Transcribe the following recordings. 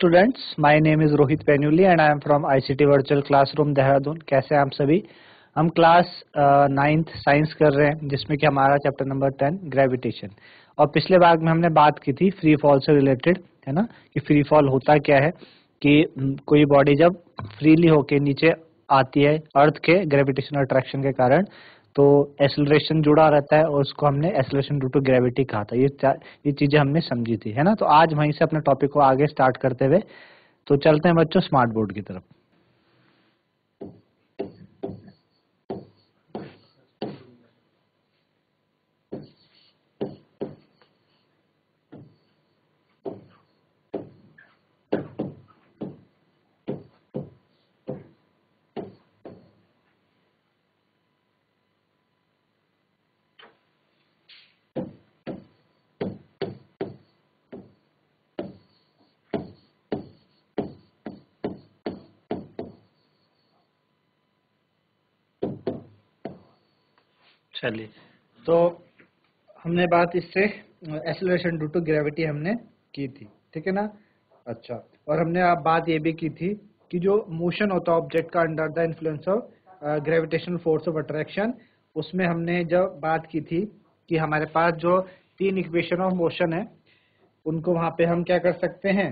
students, my name is Rohit Penuli and I am from ICT Virtual Classroom Dehradun. कैसे हैं आप सभी? हम क्लास 9th साइंस कर रहे हैं जिसमें कि हमारा चैप्टर नंबर 10 ग्रेविटेशन। और पिछले भाग में हमने बात की थी फ्री फॉल से रिलेटेड, है ना, कि फ्री फॉल होता क्या है, कि कोई बॉडी जब फ्रीली होके नीचे आती है अर्थ के ग्रेविटेशनल अट्रैक्शन के कारण तो एक्सेलरेशन जुड़ा रहता है और उसको हमने एक्सेलरेशन ड्यू टू ग्रेविटी कहा था। ये चीजें हमने समझी थी, है ना। तो आज वहीं से अपने टॉपिक को आगे स्टार्ट करते हुए तो चलते हैं बच्चों स्मार्ट बोर्ड की तरफ। चलिए, तो हमने बात इससे एक्सेलरेशन ड्यू टू ग्रेविटी हमने की थी, ठीक है ना। अच्छा, और हमने आप बात ये भी की थी कि जो मोशन होता है ऑब्जेक्ट का under the influence of gravitational force of attraction, उसमें हमने जब बात की थी कि हमारे पास जो 3 इक्वेशन ऑफ मोशन है उनको वहां पे हम क्या कर सकते हैं,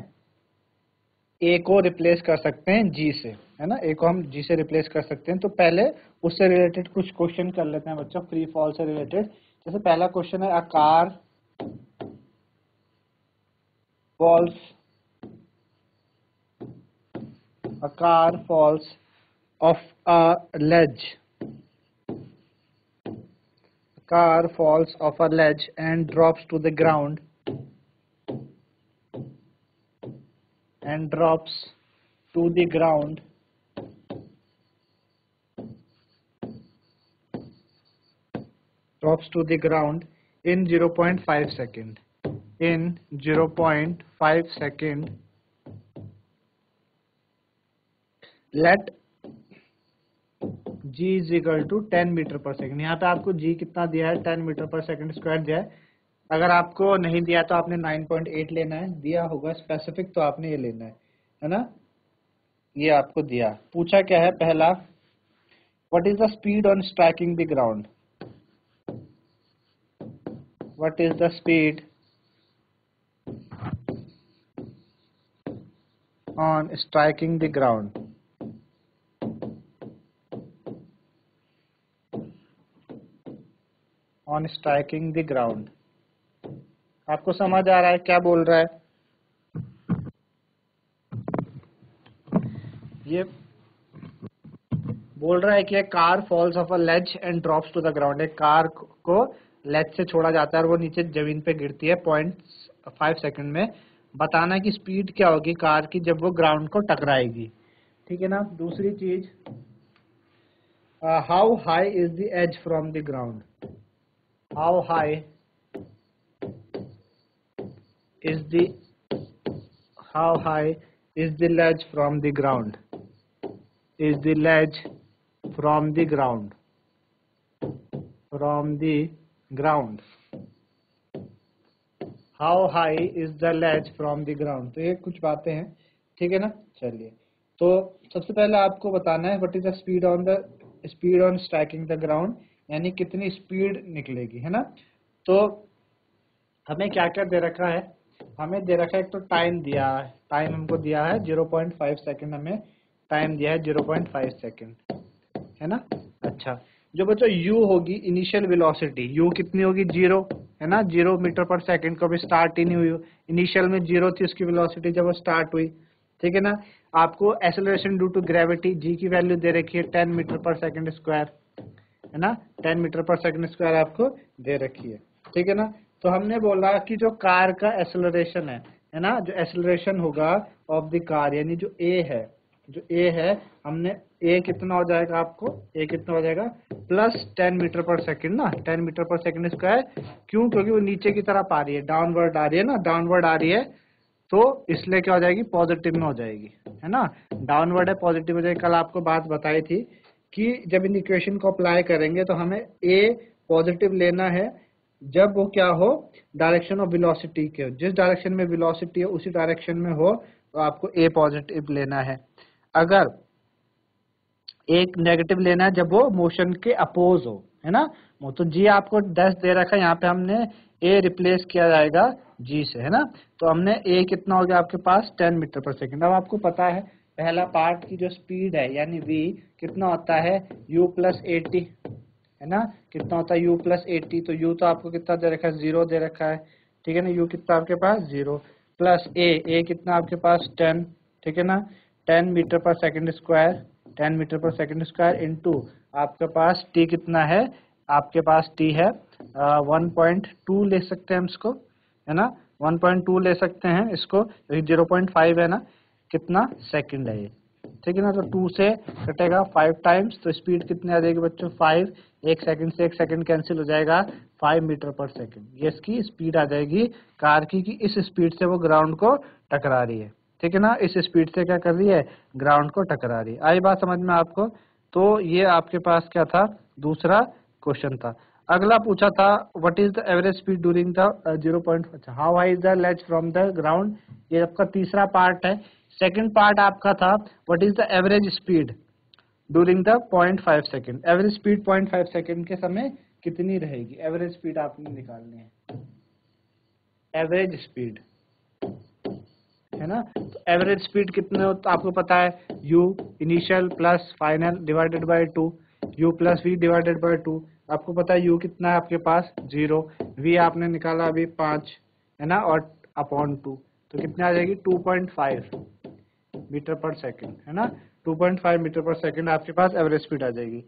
ए को रिप्लेस कर सकते हैं जी से, है ना। ए को हम जी से रिप्लेस कर सकते हैं। तो पहले उससे रिलेटेड कुछ क्वेश्चन कर लेते हैं बच्चों, फ्री फॉल से रिलेटेड। जैसे पहला क्वेश्चन है, a car falls off a ledge and drops to the ground in 0.5 second. Let g is equal to 10 metre पर सेकंड। यहाँ पे आपको g कितना दिया है, 10 मीटर पर सेकंड स्क्वायर दिया है। अगर आपको नहीं दिया तो आपने 9.8 लेना है, दिया होगा स्पेसिफिक तो आपने ये लेना है ना। ये आपको दिया। पूछा क्या है पहला, what is the speed on striking the ground. What is the speed on striking the ground? On striking the ground. आपको समझ आ रहा है क्या बोल रहा है? ये बोल रहा है कि car falls off a ledge and drops to the ground. एक कार को लेज से छोड़ा जाता है और वो नीचे जमीन पे गिरती है 0.5 सेकंड में। बताना कि स्पीड क्या होगी कार की जब वो ग्राउंड को टकराएगी, ठीक है ना। दूसरी चीज, how high is the edge from the ground. How high is the ledge from the ground? Is the ledge from the ground? How high is the ledge from the ground? तो ये कुछ बातें हैं, ठीक है ना। चलिए, तो सबसे पहले आपको बताना है what is the speed on striking the ground, यानी कितनी स्पीड निकलेगी, है ना। तो हमें क्या क्या दे रखा है, हमें दे रखा है एक तो टाइम दिया है, टाइम हमको दिया है 0.5 सेकंड, हमें टाइम दिया है 0.5 सेकंड, है ना। अच्छा, जो बच्चों u होगी इनिशियल वेलोसिटी, u कितनी होगी 0, है ना। 0 मीटर पर सेकंड कभी स्टार्ट ही नहीं हुई, इनिशियल में 0 थी उसकी वेलोसिटी जब वो स्टार्ट हुई, ठीक है ना। आपको acceleration due to gravity g की वैल्यू दे रखी है 10 मीटर पर सेकंड स्क्वायर, है ना। 10 मीटर पर सेकंड स्क्वायर आपको दे रखी है, ठीक है ना। तो हमने बोला कि जो कार का एक्सेलरेशन है ना, जो एक्सेलरेशन होगा ऑफ द कार, यानी जो ए है, हमने ए कितना हो जाएगा, आपको ए कितना हो जाएगा प्लस 10 मीटर पर सेकंड ना, 10 मीटर पर सेकंड स्क्वायर। क्यों? क्योंकि वो नीचे की तरफ आ रही है, डाउनवर्ड आ रही है ना, डाउनवर्ड आ रही है, तो इसलिए क्या हो जाएगी, पॉजिटिव में हो जाएगी, है ना। डाउनवर्ड है पॉजिटिव हो जाएगी। कल आपको बात बताई थी कि जब इन इक्वेशन को अप्लाई करेंगे तो हमें ए पॉजिटिव लेना है जब वो क्या हो, डायरेक्शन ऑफ वेलोसिटी के, जिस डायरेक्शन में वेलोसिटी है उसी डायरेक्शन में हो तो आपको ए पॉजिटिव लेना है। अगर एक नेगेटिव लेना है जब वो मोशन के अपोज हो, है ना। तो जी आपको 10 दे रखा है, यहाँ पे हमने ए रिप्लेस किया जाएगा जी से, है ना। तो हमने ए कितना हो गया आपके पास 10 मीटर पर सेकेंड। अब आपको पता है पहला पार्ट की जो स्पीड है यानी v कितना होता है u प्लस 80, है ना। कितना होता है u प्लस 80, तो u तो आपको कितना दे रखा है 0 दे रखा है, ठीक है ना। u कितना आपके पास 0 प्लस a कितना आपके पास 10, ठीक है ना। 10 मीटर पर सेकेंड स्क्वायर, 10 मीटर पर सेकेंड स्क्वायर इंटू आपके पास t कितना है, आपके पास t है 1.2 ले सकते हैं हम इसको, है ना। 1.2 ले सकते हैं इसको, 0.5 है ना, कितना सेकंड है ये, ठीक है ना। तो 2 से कटेगा 5 टाइम्स, तो स्पीड कितनी आ जाएगी बच्चों 5, एक सेकंड से एक सेकंड कैंसिल हो जाएगा 5 मीटर पर सेकंड। ये इसकी स्पीड आ जाएगी कार की कि इस स्पीड से वो ग्राउंड को टकरा रही है, ठीक है ना। इस स्पीड से क्या कर रही है, ग्राउंड को टकरा रही है। आई बात समझ में आपको। तो ये आपके पास क्या था, दूसरा क्वेश्चन था। अगला पूछा था what is the average speed during the 0. How high is the ledge from the ground, ये आपका तीसरा पार्ट है। सेकंड पार्ट आपका था what is the average speed during the 0.5 second. Average speed 0.5 second के समय कितनी रहेगी, एवरेज स्पीड आपने निकालनी है, एवरेज स्पीड, है ना। तो एवरेज स्पीड कितने होता है आपको पता है, u initial plus final divided by 2, u plus v divided by 2। आपको पता है u कितना है आपके पास 0, v आपने निकाला अभी 5, है ना, और अपॉन 2, तो कितने आ जाएगी 2.5 मीटर पर सेकंड, है ना। 2.5 मीटर पर सेकंड आपके पास एवरेज स्पीड आ जाएगी,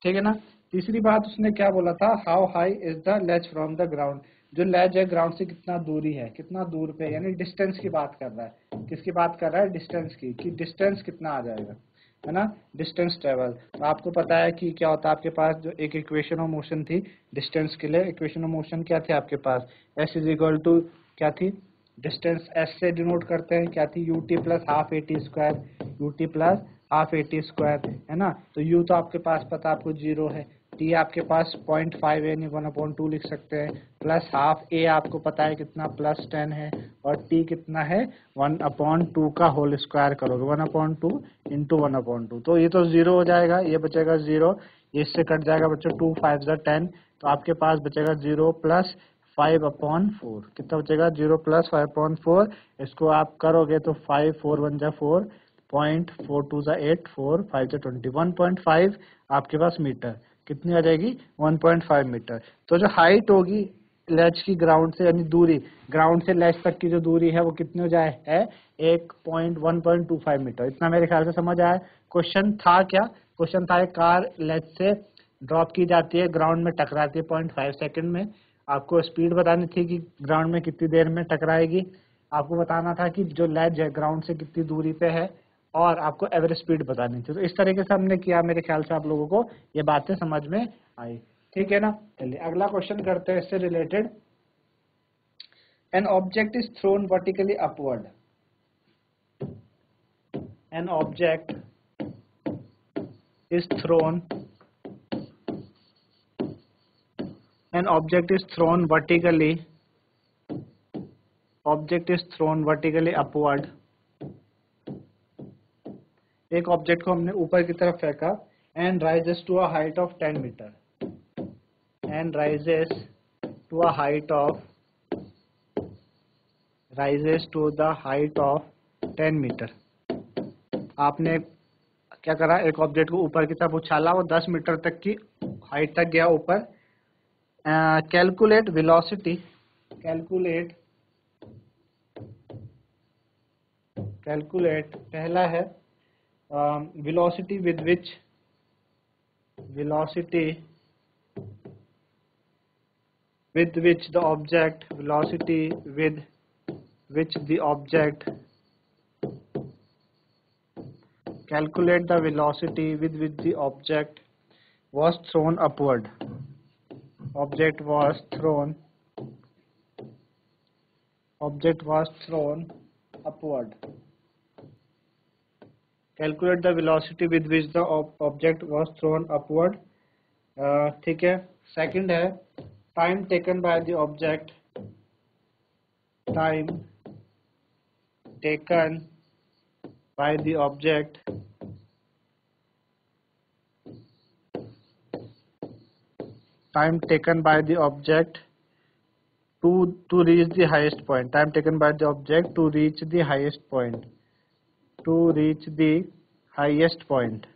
ठीक है ना। तीसरी बात उसने क्या बोला था, how high is the ledge from the ground, जो लेज है ग्राउंड से कितना दूरी है, कितना दूर पे, यानी डिस्टेंस की बात कर रहा है। किसकी बात कर रहा है, डिस्टेंस की, कि डिस्टेंस कितना आ जाएगा, है ना, डिस्टेंस ट्रेवल। तो आपको पता है कि क्या होता है आपके पास जो एक इक्वेशन ऑफ मोशन थी डिस्टेंस के लिए, इक्वेशन ऑफ मोशन क्या थी आपके पास, s इज इक्वल टू क्या थी, डिस्टेंस s से डिनोट करते हैं, क्या थी ut plus half A T square, ut plus half A T square, है ना। तो u तो आपके पास पता आपको 0 है, t आपके पास 0.5 है, यानी 1/2 लिख सकते हैं, प्लस हाफ a आपको पता है कितना प्लस 10 है, और t कितना है 1/2 का होल स्क्वायर करोगे, 1/2 इंटू 1/2, तो ये तो 0 हो जाएगा, ये बचेगा 0, ये इससे कट जाएगा बच्चों 2 5 10, तो आपके पास बचेगा 0 प्लस 5/4, कितना बचेगा 0 प्लस 5/4, इसको आप करोगे तो 5 4 1 जा 4, 0.4 2 8, 4 5 जा 20, 1.5 आपके पास मीटर, कितनी आ जाएगी 1.5 मीटर। तो जो हाइट होगी लेज की ग्राउंड से, यानी दूरी ग्राउंड से लेज तक की जो दूरी है वो कितनी हो जाए है 1.25 मीटर। इतना मेरे ख्याल से समझ आया। क्वेश्चन था क्या, क्वेश्चन था एक कार लेज से ड्रॉप की जाती है, ग्राउंड में टकराती है 0.5 सेकंड में, आपको स्पीड बतानी थी कि ग्राउंड में कितनी देर में टकराएगी, आपको बताना था कि जो लेज है ग्राउंड से कितनी दूरी पे है, और आपको एवरेज स्पीड बतानी थी। तो इस तरीके से हमने किया, मेरे ख्याल से आप लोगों को ये बातें समझ में आई, ठीक है ना। चलिए अगला क्वेश्चन करते हैं इससे related. N object is thrown vertically upward, N object is throne, an object is thrown vertically, object is thrown vertically upward, एक ऑब्जेक्ट को हमने ऊपर की तरफ फेंका, and rises to a height of 10 metre, and rises to a height of, rises to the height of 10 metre. आपने क्या करा, एक ऑब्जेक्ट को ऊपर की तरफ उछाला, वो 10 मीटर तक की हाइट तक गया ऊपर। कैलकुलेट वेलोसिटी, कैलकुलेट, कैलकुलेट पहला है velocity with which, velocity with which the object, velocity with which the object, calculate the velocity with which the object was thrown upward, object was thrown, object was thrown upward, calculate the velocity with which the object was thrown upward, ठीक है। Second है time taken by the object, time taken by the object time taken by the object to reach the highest point, time taken by the object to reach the highest point, to reach the highest point,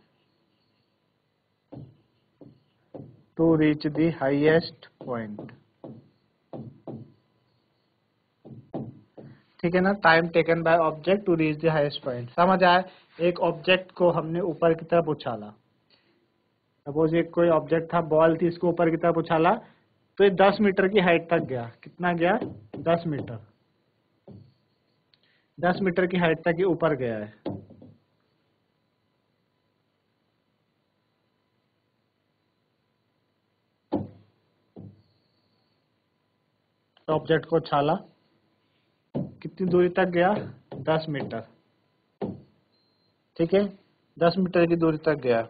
to reach the highest point। ठीक है ना, time taken by object to reach the highest point. समझ आया? एक object को हमने ऊपर की तरफ उछाला, सपोज एक कोई ऑब्जेक्ट था, बॉल थी, इसको ऊपर की तरफ उछाला तो ये 10 मीटर की हाइट तक गया। कितना गया? 10 मीटर। 10 मीटर की हाइट तक ये ऊपर गया है। ऑब्जेक्ट को उछाला, कितनी दूरी तक गया? 10 मीटर। ठीक है, 10 मीटर की दूरी तक गया।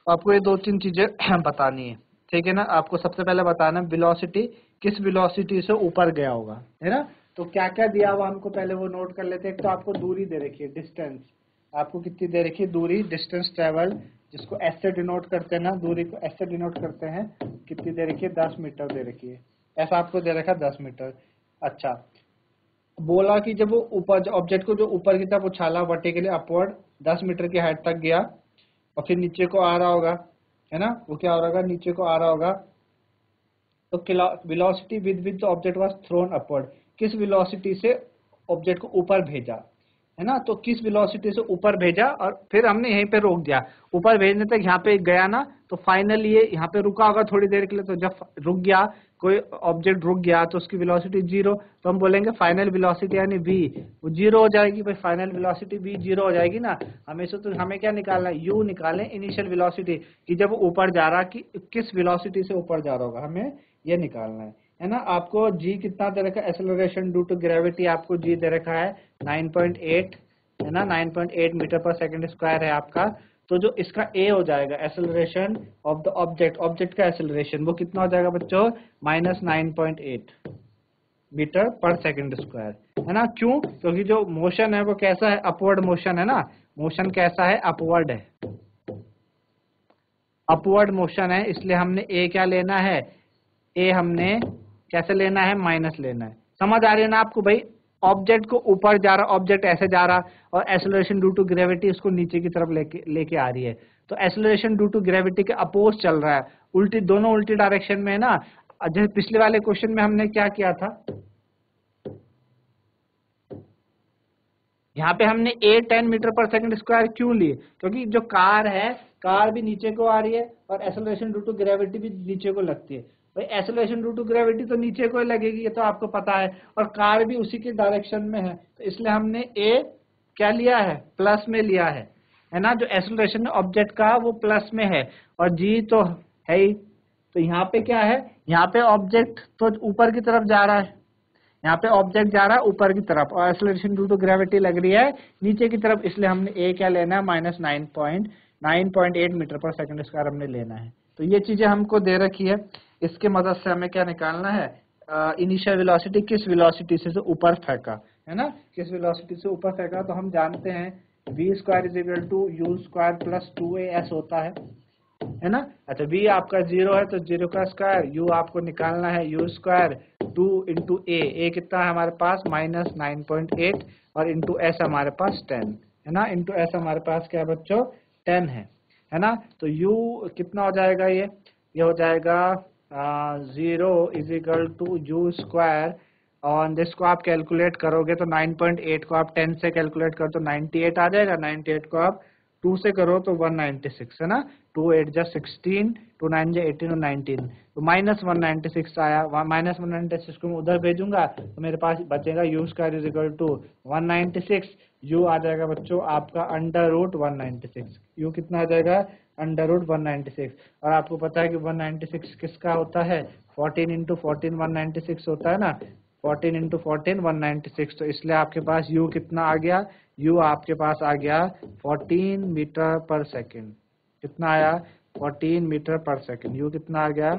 आपको ये 2-3 चीजें बतानी है। ठीक है ना, आपको सबसे पहले बताना वेलोसिटी, किस वेलोसिटी से ऊपर गया होगा, है ना। तो क्या क्या दिया हुआ हमको पहले वो नोट कर लेते हैं। एक तो आपको दूरी दे रखी है, डिस्टेंस। आपको कितनी दे रखी है? दूरी, डिस्टेंस ट्रेवल, जिसको एस से डिनोट करते हैं ना, दूरी को एस से डिनोट करते हैं। कितनी दे रखी है? 10 मीटर दे रखी है। ऐसा आपको दे रखा है 10 मीटर। अच्छा, बोला कि जब वो ऊपर ऑब्जेक्ट को जो ऊपर की तरफ उछाला वर्टिकली अपवर्ड 10 मीटर की हाइट तक गया और फिर नीचे को आ रहा होगा, है ना, वो क्या हो रहा होगा? नीचे को आ रहा होगा। तो velocity with which the object was thrown upward, किस वेलोसिटी से ऑब्जेक्ट को ऊपर भेजा, है ना। तो किस वेलोसिटी से ऊपर भेजा और फिर हमने यहीं पे रोक दिया। ऊपर भेजने तक यहाँ पे गया ना, तो फाइनली ये यहाँ पे रुका होगा थोड़ी देर के लिए। तो जब रुक गया, कोई ऑब्जेक्ट रुक गया, तो उसकी वेलोसिटी 0, तो हम बोलेंगे फाइनल वेलोसिटी यानी v वो 0 हो जाएगी। भाई फाइनल वेलोसिटी v 0 हो जाएगी ना। हमेशा तो हमें क्या निकालना है? u निकालें, इनिशियल वेलोसिटी, कि जब ऊपर जा रहा, कि किस वेलोसिटी से ऊपर जा रहा होगा, हमें ये निकालना है ना। आपको g कितना दे रखा है? एक्सेलरेशन ड्यू टू ग्रेविटी आपको g दे रखा है 9.8, है ना, 9.8 मीटर पर सेकंड स्क्वायर है आपका। तो जो इसका a हो जाएगा, acceleration of the object, object का एक्सेलरेशन, वो कितना हो जाएगा बच्चों? -9.8 मीटर पर सेकंड स्क्वायर, है ना। क्यों? क्योंकि जो मोशन है वो कैसा है? अपवर्ड मोशन है ना। मोशन कैसा है? अपवर्ड है, अपवर्ड मोशन है। इसलिए हमने a क्या लेना है? a हमने कैसे लेना है? माइनस लेना है। समझ आ रही है ना आपको? भाई ऑब्जेक्ट को ऊपर जा रहा, ऑब्जेक्ट ऐसे जा रहा और एक्सेलरेशन ड्यू टू ग्रेविटी उसको नीचे की तरफ लेके आ रही है। तो एक्सेलरेशन ड्यू टू ग्रेविटी के अपोज चल रहा है, उल्टी, दोनों उल्टी डायरेक्शन में है ना। जैसे पिछले वाले क्वेश्चन में हमने क्या किया था, यहाँ पे हमने a 10 मीटर पर सेकंड स्क्वायर क्यों लिए? क्योंकि जो कार है, कार भी नीचे को आ रही है और एक्सेलरेशन ड्यू टू ग्रेविटी भी नीचे को लगती है। भाई एक्सेलरेशन ड्यू टू ग्रेविटी तो नीचे को लगेगी, ये तो आपको पता है, और कार भी उसी के डायरेक्शन में है। तो इसलिए हमने a क्या लिया है? प्लस में लिया है ना। जो एक्सेलरेशन ऑब्जेक्ट का वो प्लस में है और g तो है ही। तो यहाँ पे क्या है? यहाँ पे ऑब्जेक्ट तो ऊपर की तरफ जा रहा है, यहाँ पे ऑब्जेक्ट जा रहा है ऊपर की तरफ और एक्सेलरेशन ड्यू टू ग्रेविटी लग रही है नीचे की तरफ। इसलिए हमने a क्या लेना है? -9.8 मीटर पर सेकंड स्क्वायर हमने लेना है। तो ये चीजें हमको दे रखी है, इसके मदद से हमें क्या निकालना है? इनिशियल वेलोसिटी, किस वेलोसिटी से ऊपर फेंका, है ना, किस वेलोसिटी से ऊपर फेंका। तो हम जानते हैं v² = u² + 2as होता है ना। अच्छा, v आपका 0 है तो 0 का स्क्वायर, u आपको निकालना है u², 2 × a कितना है हमारे पास? -9.8 और इंटू s हमारे पास 10, है ना। इंटू s हमारे पास क्या बच्चों? 10 है ना। तो u कितना हो जाएगा? ये हो जाएगा 0 = u², और जिसको आप कैलकुलेट करोगे तो 9.8 को आप 10 से कैलकुलेट करो तो 98 आ जाएगा। 98 को आप 2 से करो तो 196, है ना। 2 8 जा 16, 2 9 जा 18 और 19, तो -196 आया। -196 को मैं उधर भेजूंगा तो मेरे पास बचेगा u² = 196। u आ जाएगा बच्चों आपका √196। u कितना आ जाएगा? √196। और आपको पता है कि 196 किसका होता है? 14 × 14 196 होता है ना। 14 × 14 196। तो इसलिए आपके पास u कितना आ गया? u आपके पास आ गया 14 मीटर पर सेकंड। कितना आया? 14 मीटर पर सेकंड। u कितना आ गया?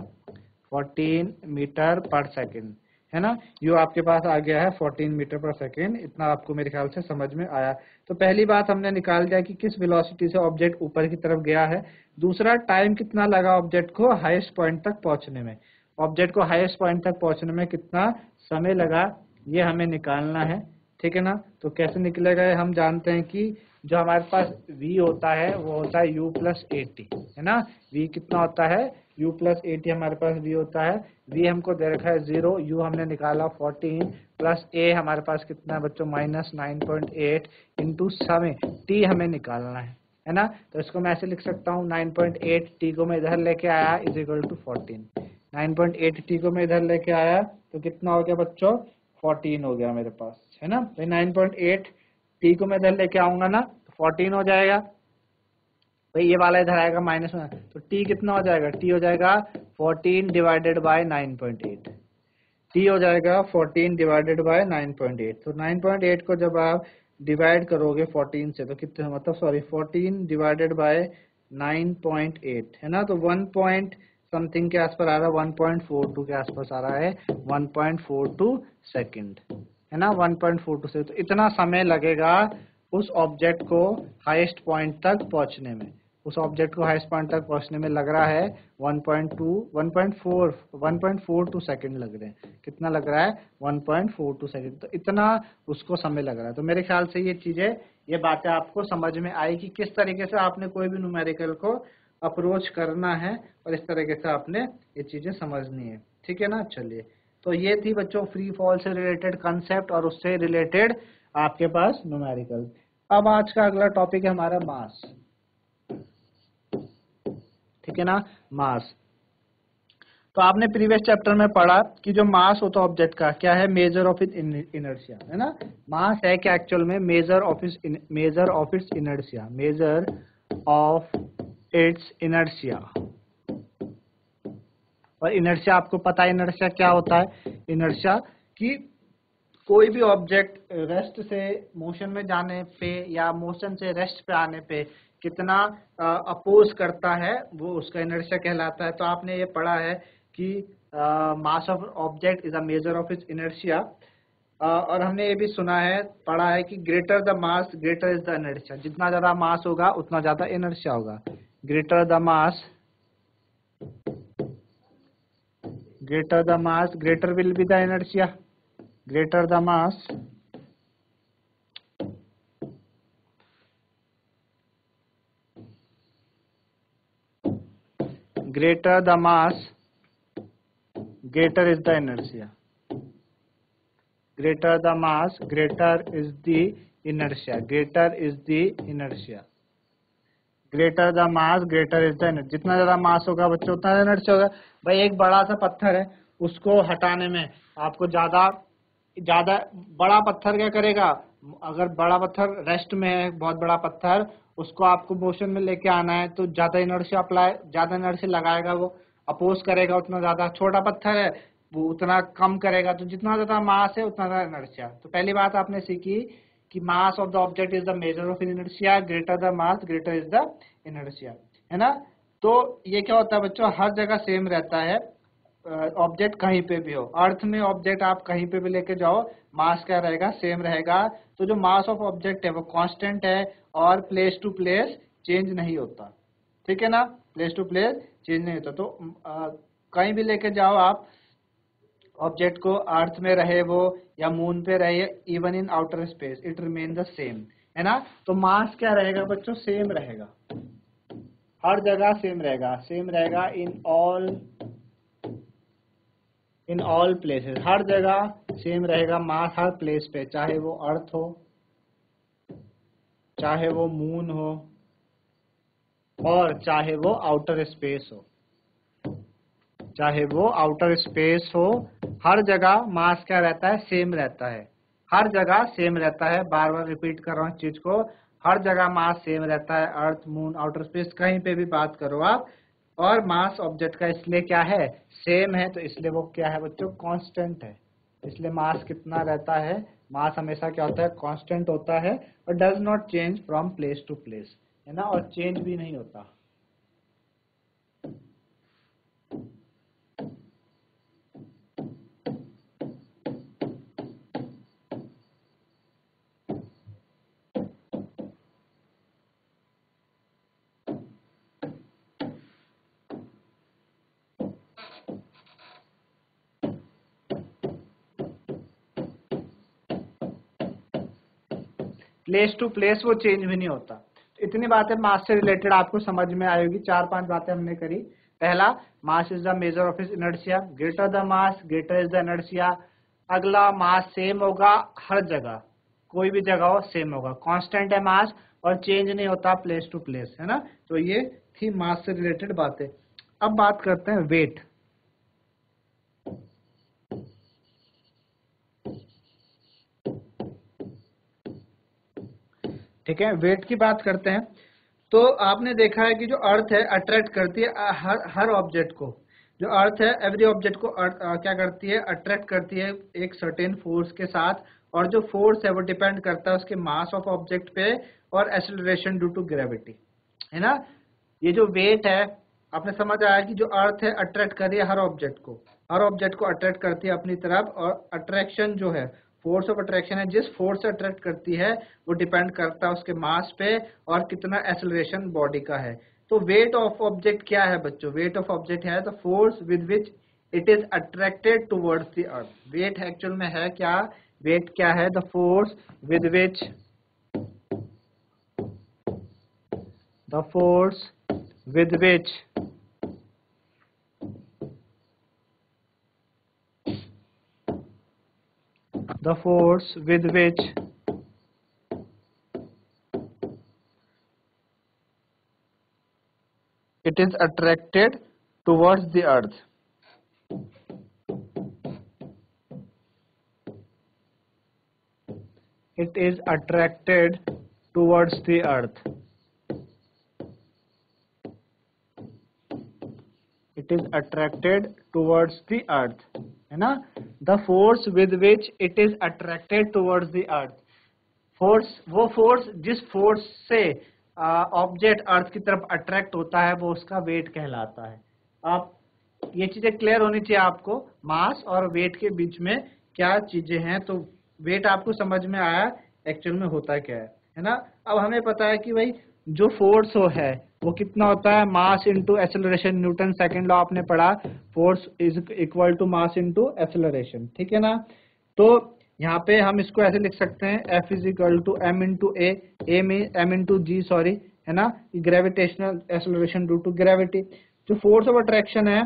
14 मीटर पर सेकंड, है ना। यू आपके पास आ गया है 14 मीटर पर सेकेंड, इतना आपको मेरे ख्याल से समझ में आया। तो पहली बात हमने निकाल दिया कि किस वेलोसिटी से ऑब्जेक्ट ऊपर की तरफ गया है। दूसरा, टाइम कितना लगा ऑब्जेक्ट को हाईएस्ट पॉइंट तक पहुंचने में, ऑब्जेक्ट को हाईएस्ट पॉइंट तक पहुंचने में कितना समय लगा, ये हमें निकालना है, ठीक है ना। तो कैसे निकलेगा, हम जानते हैं कि जो हमारे पास v होता है वो होता है u प्लस ए टी, है ना। v कितना होता है, u प्लस ए टी हमारे पास v होता है। v हमको दे रखा है 0, u हमने निकाला 14 प्लस a हमारे पास कितना है बच्चों माइनस 9.8 इंटू समय t हमें निकालना है ना। तो इसको मैं ऐसे लिख सकता हूँ 9.8 t को मैं इधर लेके आया इज इक्वल टू 14, 9.8 t को मैं इधर लेके आया तो कितना हो गया बच्चों 14 हो गया मेरे पास, है ना। भाई 9.8 t को मैं इधर लेके आऊंगा ना तो 14 हो जाएगा, भाई ये वाला इधर आएगा माइनस में, तो t कितना हो जाएगा, t हो जाएगा 14 डिवाइडेड बाय 9.8, t हो जाएगा 14 डिवाइडेड बाय 9.8। तो 9.8 को जब आप डिवाइड करोगे 14 से तो कितने मतलब सॉरी 14 डिवाइडेड बाय 9.8 है ना, तो 1 पॉइंट समथिंग के आसपास आ रहा है, 1.42 के आसपास आ रहा है, 1.42 सेकंड, है ना, 1.42 से। तो इतना समय लगेगा उस ऑब्जेक्ट को हाईएस्ट पॉइंट तक पहुंचने में, उस ऑब्जेक्ट को हाईएस्ट पॉइंट तक पहुंचने में लग रहा है 1.42 सेकंड लग रहे हैं। कितना लग रहा है 1.42 सेकंड, तो इतना उसको समय लग रहा है। तो मेरे ख्याल से ये चीजें, ये बातें आपको समझ में आई कि किस तरीके से आपने कोई भी न्यूमेरिकल को अप्रोच करना है और इस तरीके से आपने ये चीजें समझनी है, ठीक है ना। चलिए, तो ये थी बच्चों फ्री फॉल से रिलेटेड कंसेप्ट और उससे रिलेटेड आपके पास न्यूमेरिकल। अब आज का अगला टॉपिक है हमारा मास, ठीक है ना, मास। तो आपने प्रीवियस चैप्टर में पढ़ा कि जो मास होता है ऑब्जेक्ट का क्या है, मेजर ऑफ इट्स इनर्शिया, है ना। मास है क्या एक्चुअल में, major of it's inertia, major of it's inertia. और इनर्शिया आपको पता है इनर्शिया क्या होता है, इनर्शिया कि कोई भी ऑब्जेक्ट रेस्ट से मोशन में जाने पे या मोशन से रेस्ट पे आने पे कितना अपोज करता है वो उसका इनर्शिया कहलाता है। तो आपने ये पढ़ा है कि mass of object is a measure of it's inertia, और हमने ये भी सुना है पढ़ा है कि greater the mass greater is the inertia, जितना ज्यादा मास होगा उतना ज्यादा इनर्शिया होगा। Greater the mass greater will be the inertia, greater the mass greater is the inertia, greater the mass greater is the inertia, greater is the inertia, greater the mass greater is the inertia। जितना ज्यादा मास होगा बच्चों उतना inertia होगा। भाई एक बड़ा सा पत्थर है, उसको हटाने में आपको ज्यादा बड़ा पत्थर क्या करेगा, अगर बड़ा पत्थर रेस्ट में है, बहुत बड़ा पत्थर, उसको आपको मोशन में लेके आना है तो ज्यादा इनर्शिया लगाएगा, वो अपोज करेगा उतना ज्यादा। छोटा पत्थर है वो उतना कम करेगा, तो जितना ज्यादा मास है उतना ज्यादा इनर्शिया। तो पहली बात आपने सीखी कि mass of the object is the measure of inertia, greater the mass greater is the inertia, है ना। तो ये क्या होता है बच्चों, हर जगह सेम रहता है, ऑब्जेक्ट कहीं पे भी हो, अर्थ में ऑब्जेक्ट आप कहीं पे भी लेके जाओ, मास क्या रहेगा, सेम रहेगा। तो जो मास ऑफ ऑब्जेक्ट है वो कांस्टेंट है और प्लेस टू प्लेस चेंज नहीं होता, ठीक है ना, प्लेस टू प्लेस चेंज नहीं होता। तो कहीं भी लेके जाओ आप ऑब्जेक्ट को, अर्थ में रहे वो या मून पे रहे, even in outer space it remain the same, है ना। तो मास क्या रहेगा बच्चों, सेम रहेगा, हर जगह सेम रहेगा इन ऑल प्लेसेस, हर जगह सेम रहेगा मास, हर प्लेस पे, चाहे वो अर्थ हो, चाहे वो मून हो, और चाहे वो आउटर स्पेस हो, चाहे वो आउटर स्पेस हो, हर जगह मास क्या रहता है, सेम रहता है, हर जगह सेम रहता है। बार बार रिपीट कर रहा हूँ इस चीज को, हर जगह मास सेम रहता है, अर्थ मून आउटर स्पेस कहीं पे भी बात करो आप। और मास ऑब्जेक्ट का इसलिए क्या है, सेम है, तो इसलिए वो क्या है बच्चों, कांस्टेंट है। इसलिए मास कितना रहता है, मास हमेशा क्या होता है, कांस्टेंट होता है और does not change from place to place, है ना, और चेंज भी नहीं होता। प्लेस टू प्लेस वो चेंज भी नहीं होता। तो इतनी बातें मास से रिलेटेड आपको समझ में आएगी। 4-5 बातें हमने करी। पहला, mass is the measure of is inertia, greater the mass greater is the inertia. अगला, मास सेम होगा हर जगह, कोई भी जगह हो सेम होगा, कांस्टेंट है मास और चेंज नहीं होता प्लेस टू प्लेस, है ना। तो ये थी मास से रिलेटेड बातें। अब बात करते हैं वेट। ठीक है, वेट की बात करते हैं। तो आपने देखा है कि जो अर्थ है अट्रैक्ट करती है हर ऑब्जेक्ट को। जो अर्थ है एवरी ऑब्जेक्ट को क्या करती है, अट्रैक्ट करती है एक सर्टेन फोर्स के साथ। और जो फोर्स है वो डिपेंड करता है उसके मास ऑफ ऑब्जेक्ट पे और एक्सेलरेशन ड्यू टू ग्रेविटी, है ना। ये जो वेट है, आपने समझ आया कि जो अर्थ है अट्रैक्ट कर रही है हर ऑब्जेक्ट को अट्रैक्ट करती है अपनी तरफ। और अट्रैक्शन जो है, फोर्स ऑफ अट्रैक्शन है, जिस फोर्स से अट्रैक्ट करती है वो डिपेंड करता है उसके मास पे और कितना एक्सेलरेशन बॉडी का है। तो वेट ऑफ ऑब्जेक्ट क्या है बच्चों, weight of object is the force with which it is attracted towards the earth. Weight actual में है क्या, वेट क्या है, the force with which the force with which it is attracted towards the earth. It is attracted towards the earth. It is attracted towards the earth, है ना। The force with which it is attracted towards the earth. Force, वो force जिस force से object अर्थ की तरफ attract होता है वो उसका वेट कहलाता है। आप ये चीजें क्लियर होनी चाहिए आपको, मास और वेट के बीच में क्या चीजें हैं। तो वेट आपको समझ में आया एक्चुअल में होता क्या है ना। अब हमें पता है कि भाई जो फोर्स है वो कितना होता है, mass into acceleration. Newton second law आपने पढ़ा, force is equal to mass into acceleration, ठीक है ना। तो यहाँ पे हम इसको ऐसे लिख सकते हैं, F is equal to M into A में एम इंटू जी, सॉरी, है ना। Gravitational acceleration due to gravity. जो फोर्स ऑफ अट्रैक्शन है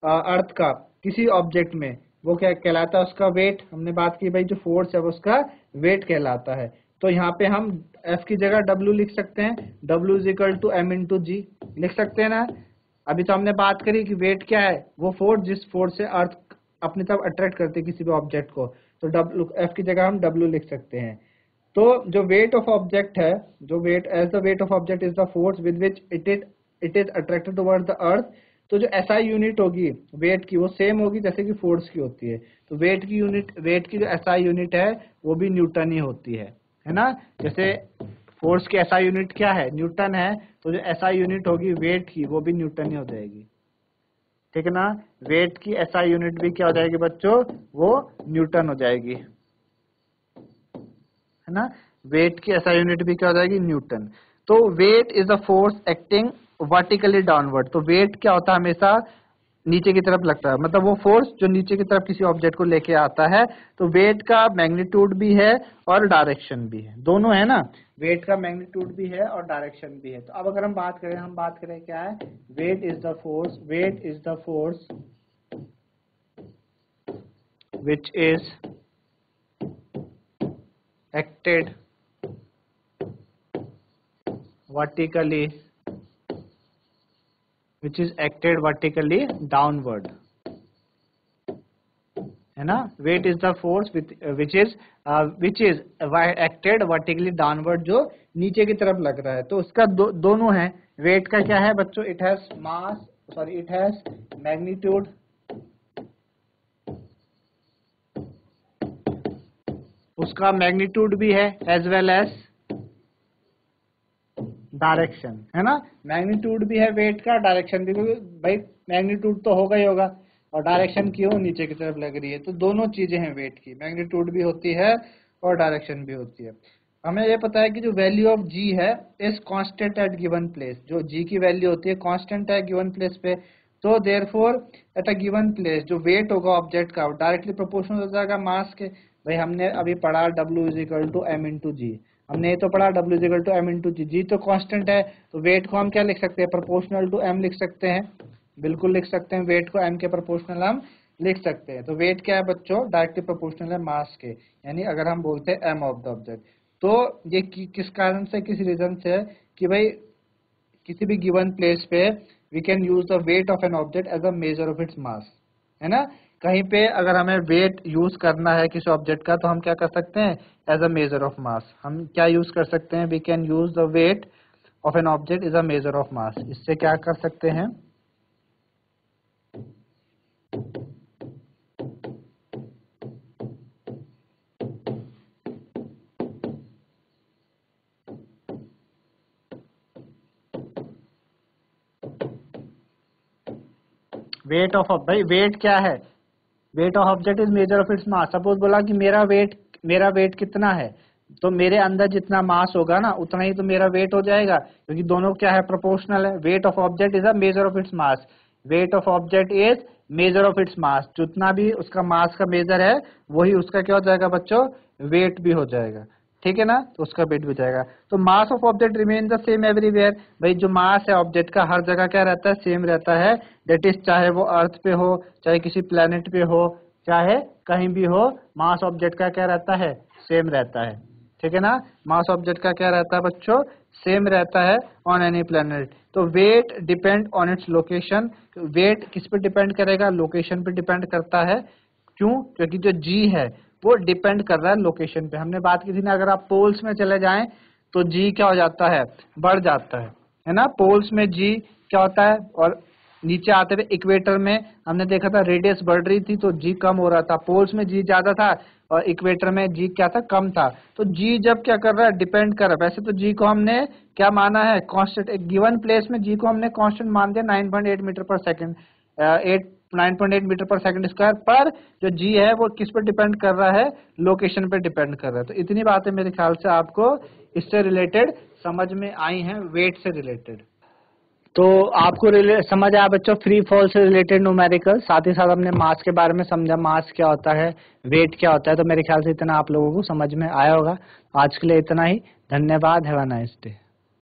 अर्थ का किसी ऑब्जेक्ट में, वो क्या कहलाता है, उसका वेट। हमने बात की भाई जो फोर्स है वो उसका वेट कहलाता है। तो यहाँ पे हम F की जगह W लिख सकते हैं, W is equal to M into G लिख सकते हैं ना। अभी तो हमने बात करी कि वेट क्या है, वो फोर्स जिस फोर्स से अर्थ अपनी तरफ अट्रैक्ट करती है किसी भी ऑब्जेक्ट को। तो W, F की जगह हम W लिख सकते हैं। तो जो वेट ऑफ ऑब्जेक्ट है, जो weight as the weight of object is the force with which it is attracted towards the earth. तो जो SI यूनिट होगी वेट की वो सेम होगी जैसे कि फोर्स की होती है। तो वेट की जो SI यूनिट है वो भी न्यूटन ही होती है ना। जैसे फोर्स की SI यूनिट क्या है, न्यूटन है, तो जो SI यूनिट होगी वेट की वो भी न्यूटन ही हो जाएगी, ठीक है ना। वेट की SI यूनिट भी क्या हो जाएगी बच्चों, वो न्यूटन हो जाएगी, है ना। वेट की SI यूनिट भी क्या हो जाएगी, न्यूटन। तो weight is the force acting vertically downward. तो वेट क्या होता है, हमेशा नीचे की तरफ लगता है, मतलब वो फोर्स जो नीचे की तरफ किसी ऑब्जेक्ट को लेके आता है। तो वेट का मैग्नीट्यूड भी है और डायरेक्शन भी है, दोनों है ना। वेट का मैग्नीट्यूड भी है और डायरेक्शन भी है। तो अब अगर हम बात करें क्या है, weight is the force which is acted vertically downward, है ना। Weight is the force which is acted vertically downward, जो नीचे की तरफ लग रहा है। तो उसका दोनों है। वेट का क्या है बच्चों, इट हैज मैग्नीट्यूड उसका मैग्नीट्यूड भी है एज वेल एज डायरेक्शन, है ना। मैग्नीट्यूड भी है वेट का, डायरेक्शन भी, क्योंकि भाई मैग्नीट्यूड तो होगा ही होगा और डायरेक्शन क्यों नीचे की तरफ लग रही है। तो दोनों चीजें हैं वेट की, मैग्नीट्यूड भी होती है और डायरेक्शन भी होती है। हमें ये पता है कि जो वैल्यू ऑफ जी है is constant eight given place. जो जी की वैल्यू होती है कांस्टेंट है गिवन प्लेस पे। तो therefore at a given place जो वेट होगा ऑब्जेक्ट का डायरेक्टली प्रोपोर्शनल हो जाएगा मास के। भाई हमने अभी पढ़ा W is equal to M into G. हमने ये तो पढ़ा W is equal to m into G तो कांस्टेंट है, तो वेट को हम क्या लिख सकते हैं, प्रोपोर्शनल टू m लिख सकते हैं, बिल्कुल लिख सकते हैं, वेट को m के प्रोपोर्शनल हम लिख सकते हैं। तो वेट क्या है बच्चों, डायरेक्टली प्रोपोर्शनल है मास के, यानी अगर हम बोलते हैं m ऑफ द ऑब्जेक्ट। तो ये किस कारण से, किस रीजन से है कि भाई किसी भी गिवन प्लेस पे we can use the weight of an object as a measure of its mass, है ना। कहीं पे अगर हमें वेट यूज करना है किसी ऑब्जेक्ट का तो हम क्या कर सकते हैं, as a measure of mass हम क्या यूज कर सकते हैं, we can use the weight of an object is a measure of mass. इससे क्या कर सकते हैं, वेट ऑफ, भाई वेट क्या है, wait of object is major of its mass. Suppose बोला कि मेरा वेट कितना है, तो मेरे अंदर जितना मास होगा ना उतना ही तो मेरा वेट हो जाएगा, क्योंकि दोनों क्या है, प्रोपोर्शनल है। Wait of object is a measure of its mass, wait of object is major of its मास, जितना भी उसका मास का मेजर है वही उसका क्या हो जाएगा बच्चों, वेट भी हो जाएगा, ठीक है ना, तो उसका वेट भी हो जाएगा। तो mass of object remain the same everywhere, भाई जो मास है ऑब्जेक्ट का हर जगह क्या रहता है, सेम रहता है, दैट इज चाहे वो अर्थ पे हो, चाहे किसी प्लेनेट पे हो, चाहे कहीं भी हो, मास ऑब्जेक्ट का क्या रहता है, सेम रहता है, ठीक है ना। मास ऑब्जेक्ट का क्या रहता है बच्चों, सेम रहता है ऑन एनी प्लेनेट। तो weight depend on its location, weight किस पे डिपेंड करेगा, लोकेशन पे डिपेंड करता है। क्यों, क्योंकि जो जी है वो डिपेंड कर रहा है लोकेशन पे। हमने बात की थी ना, अगर आप पोल्स में चले जाएं तो जी क्या हो जाता है, बढ़ जाता है ना, पोल्स में जी क्या होता है, और नीचे आते हुए इक्वेटर में हमने देखा था रेडियस बढ़ रही थी तो जी कम हो रहा था, पोल्स में जी ज्यादा था और इक्वेटर में जी क्या था, कम था। तो जी जब क्या कर रहा है, डिपेंड कर रहा है। वैसे तो जी को हमने क्या माना है, कांस्टेंट, एक गिवन प्लेस में जी को हमने कांस्टेंट मान दिया 9.8 मीटर पर सेकंड, 9.8 मीटर पर सेकंड स्क्वायर, पर जो जी है वो किस पर डिपेंड कर रहा है, लोकेशन पर डिपेंड कर रहा है। तो इतनी बातें मेरे ख्याल से आपको इससे रिलेटेड समझ में आई हैं, वेट से रिलेटेड। तो आपको समझ आया बच्चों फ्री फॉल से रिलेटेड न्यूमेरिकल, साथ ही साथ हमने मास के बारे में समझा, मास क्या होता है, वेट क्या होता है। तो मेरे ख्याल से इतना आप लोगों को समझ में आया होगा। आज के लिए इतना ही, धन्यवाद, हैव अ नाइस डे।